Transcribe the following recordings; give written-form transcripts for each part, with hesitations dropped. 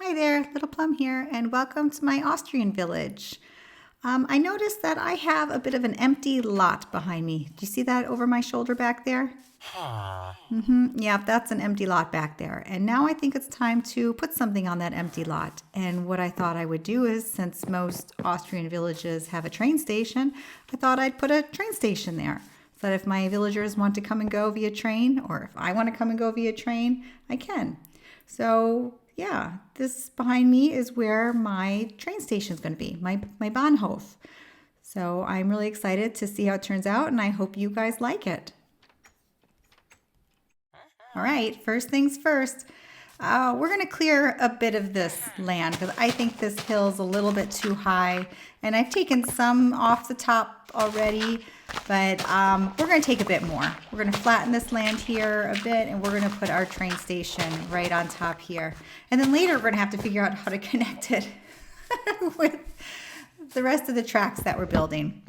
Hi there, Little Plum here, and welcome to my Austrian village. I noticed that I have a bit of an empty lot behind me. Do you see that over my shoulder back there? Yeah, that's an empty lot back there. And now I think it's time to put something on that empty lot. And what I thought I would do is, since most Austrian villages have a train station, I thought I'd put a train station there. So that if my villagers want to come and go via train, or if I want to come and go via train, I can. So yeah, this behind me is where my train station is going to be, my Bahnhof. So I'm really excited to see how it turns out, and I hope you guys like it. All right, first things first, we're going to clear a bit of this land because I think this hill's a little bit too high, and I've taken some off the top already, but we're going to take a bit more. We're going to flatten this land here a bit, and we're going to put our train station right on top here. And then later we're going to have to figure out how to connect it with the rest of the tracks that we're building.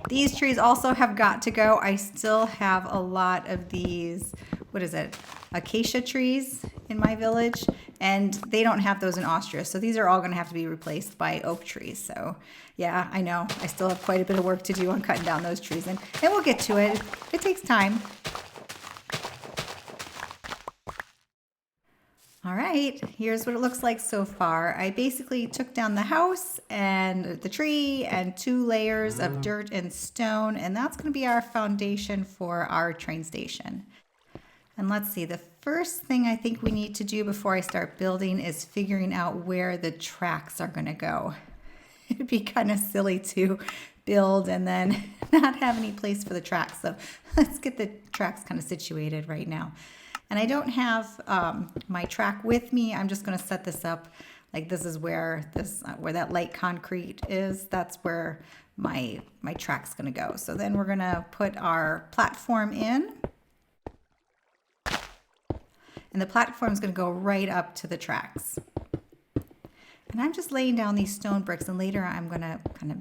These trees also have got to go. I still have a lot of these, what is it, acacia trees in my village, and they don't have those in Austria. So these are all going to have to be replaced by oak trees. So yeah, I know I still have quite a bit of work to do on cutting down those trees, and we'll get to it. It takes time. All right, here's what it looks like so far. I basically took down the house and the tree and 2 layers of dirt and stone, and that's going to be our foundation for our train station. And let's see, the first thing I think we need to do before I start building is figuring out where the tracks are going to go. It'd be kind of silly to build and then not have any place for the tracks. So let's get the tracks kind of situated right now. And I don't have my track with me. I'm just going to set this up like this is where that light concrete is. That's where my track's going to go. So then we're going to put our platform in. And the platform is going to go right up to the tracks. And I'm just laying down these stone bricks, and later I'm going to kind of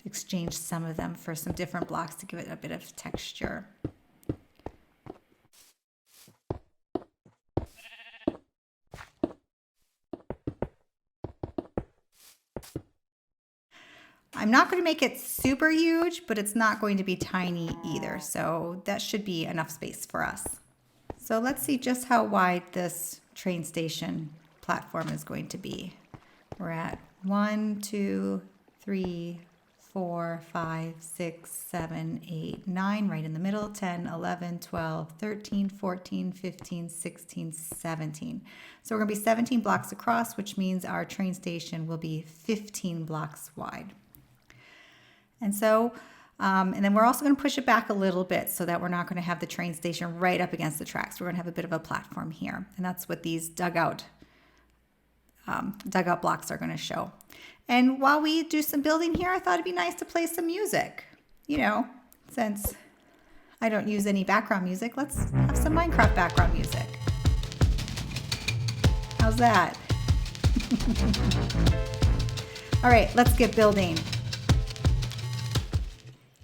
exchange some of them for some different blocks to give it a bit of texture. I'm not going to make it super huge, but it's not going to be tiny either. So that should be enough space for us. So let's see just how wide this train station platform is going to be. We're at 1, 2, 3, 4, 5, 6, 7, 8, 9, right in the middle, 10, 11, 12, 13, 14, 15, 16, 17. So we're going to be 17 blocks across, which means our train station will be 15 blocks wide. And so, and then we're also going to push it back a little bit so that we're not going to have the train station right up against the tracks. We're going to have a bit of a platform here. And that's what these dugout blocks are going to show. And while we do some building here, I thought it'd be nice to play some music. You know, since I don't use any background music, let's have some Minecraft background music. How's that? All right, let's get building.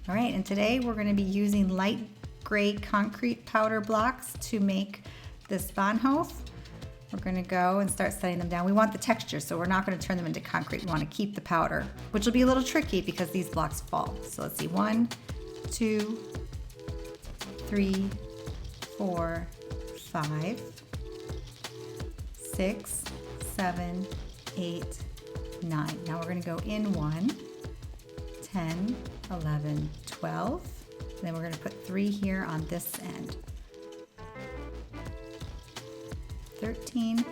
All right, and today we're going to be using light gray concrete powder blocks to make this Bahnhof. We're going to go and start setting them down. We want the texture, so we're not going to turn them into concrete. We want to keep the powder, which will be a little tricky because these blocks fall. So let's see, 1, 2, 3, 4, 5, 6, 7, 8, 9. Now we're going to go in 1, 10, 11, 12. And then we're going to put 3 here on this end. 13,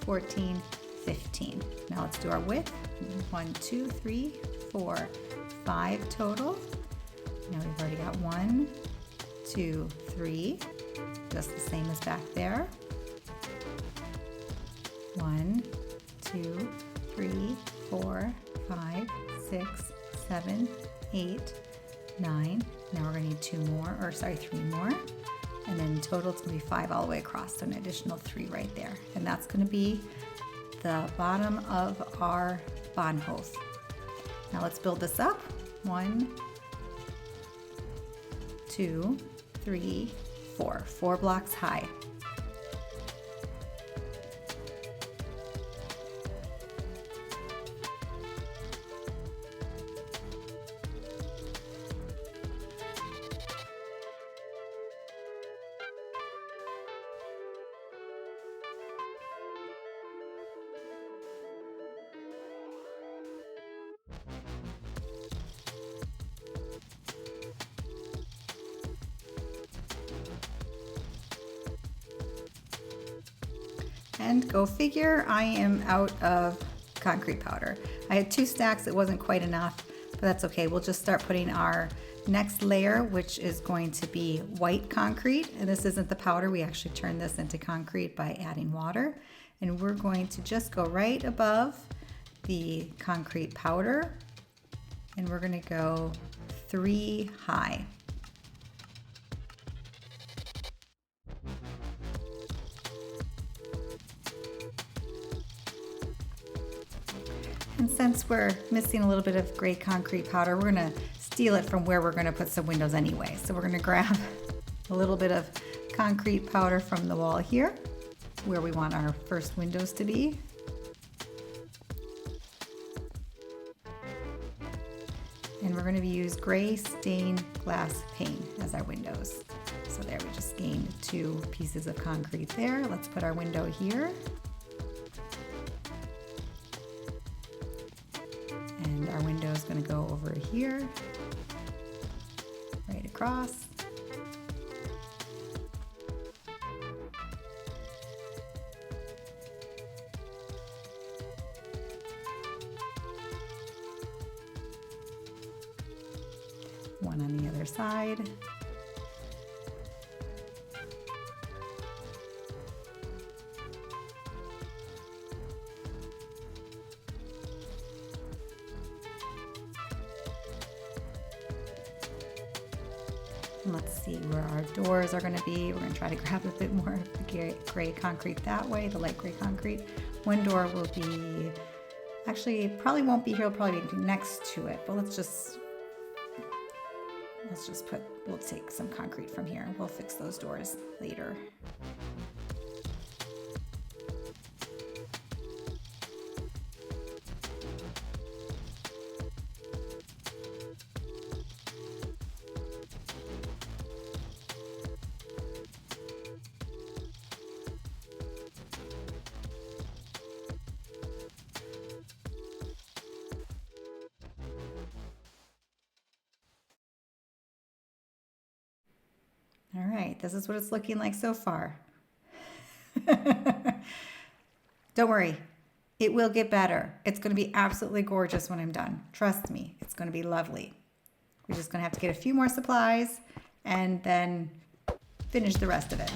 14, 15. Now let's do our width. 1, 2, 3, 4, 5 total. Now we've already got 1, 2, 3, just the same as back there. 1, 2, 3, 4, 5, 6, 7, 8, 9. Now we're going to need 3 more. And then in total it's going to be 5 all the way across, so an additional 3 right there. And that's going to be the bottom of our Bahnhof. Now let's build this up. 1, 2, 3, 4. 4 blocks high. And go figure, I am out of concrete powder. I had 2 stacks, it wasn't quite enough, but that's okay. We'll just start putting our next layer, which is going to be white concrete. And this isn't the powder, we actually turn this into concrete by adding water. And we're going to just go right above the concrete powder, and we're gonna go 3 high. And since we're missing a little bit of gray concrete powder, we're gonna steal it from where we're gonna put some windows anyway. So we're gonna grab a little bit of concrete powder from the wall here, where we want our first windows to be. And we're gonna use gray stained glass pane as our windows. So there, we just gained 2 pieces of concrete there. Let's put our window here. And our window is going to go over here, right across. One on the other side. Let's see where our doors are going to be. We're going to try to grab a bit more of the gray concrete that way, the light gray concrete. One door will be, actually it probably won't be here, it'll probably be next to it, but let's just we'll take some concrete from here. We'll fix those doors later. All right, this is what it's looking like so far. Don't worry, it will get better. It's going to be absolutely gorgeous when I'm done. Trust me, it's going to be lovely. We're just going to have to get a few more supplies and then finish the rest of it.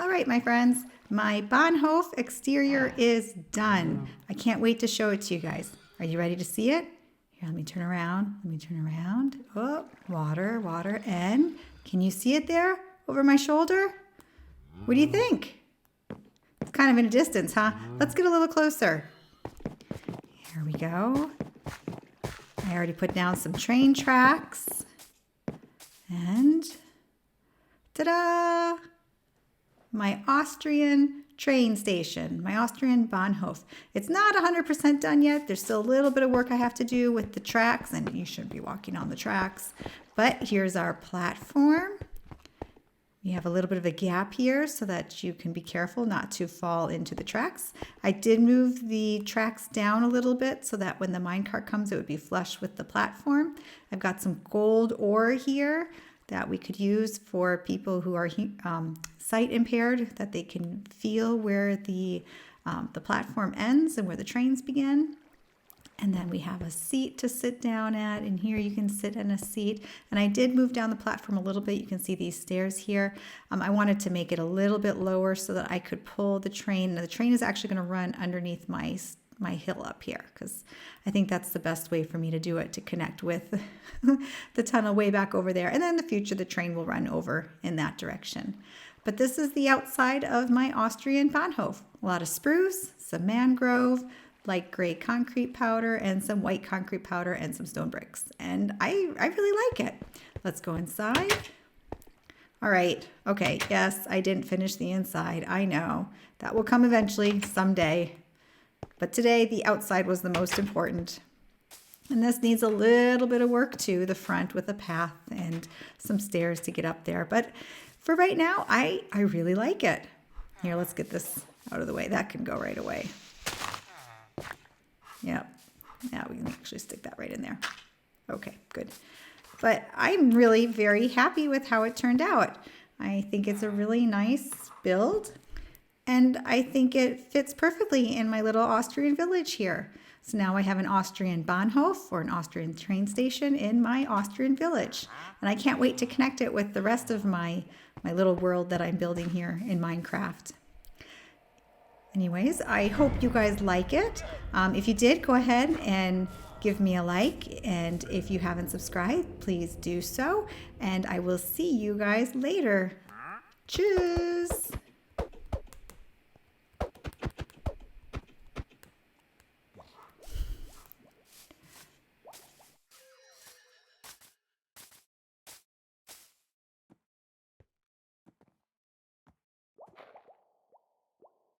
All right, my friends, my Bahnhof exterior is done. I can't wait to show it to you guys. Are you ready to see it? Here, let me turn around. Oh, water, water, and can you see it there over my shoulder? What do you think? It's kind of in a distance, huh? Let's get a little closer. Here we go. I already put down some train tracks. And ta-da! My Austrian train station, my Austrian Bahnhof. It's not 100% done yet. There's still a little bit of work I have to do with the tracks, and you should be walking on the tracks. But here's our platform. We have a little bit of a gap here so that you can be careful not to fall into the tracks. I did move the tracks down a little bit so that when the minecart comes, it would be flush with the platform. I've got some gold ore here that we could use for people who are sight impaired, that they can feel where the platform ends and where the trains begin. And then we have a seat to sit down at, and here you can sit in a seat. And I did move down the platform a little bit. You can see these stairs here. I wanted to make it a little bit lower so that I could pull the train. Now, the train is actually going to run underneath my hill up here, because I think that's the best way for me to do it, to connect with the tunnel way back over there. And then in the future, the train will run over in that direction. But this is the outside of my Austrian Bahnhof. A lot of spruce, some mangrove, light gray concrete powder, and some white concrete powder, and some stone bricks. And I really like it. Let's go inside. All right. Okay. Yes, I didn't finish the inside. I know. That will come eventually, someday. But today, the outside was the most important. And this needs a little bit of work too, the front with a path and some stairs to get up there. But for right now, I really like it. Here, let's get this out of the way. That can go right away. Yep. Now we can actually stick that right in there. Okay, good. But I'm really very happy with how it turned out. I think it's a really nice build, and I think it fits perfectly in my little Austrian village here. So now I have an Austrian Bahnhof, or an Austrian train station, in my Austrian village. And I can't wait to connect it with the rest of my little world that I'm building here in Minecraft. Anyways, I hope you guys like it. If you did, go ahead and give me a like. And if you haven't subscribed, please do so. And I will see you guys later. Tschüss.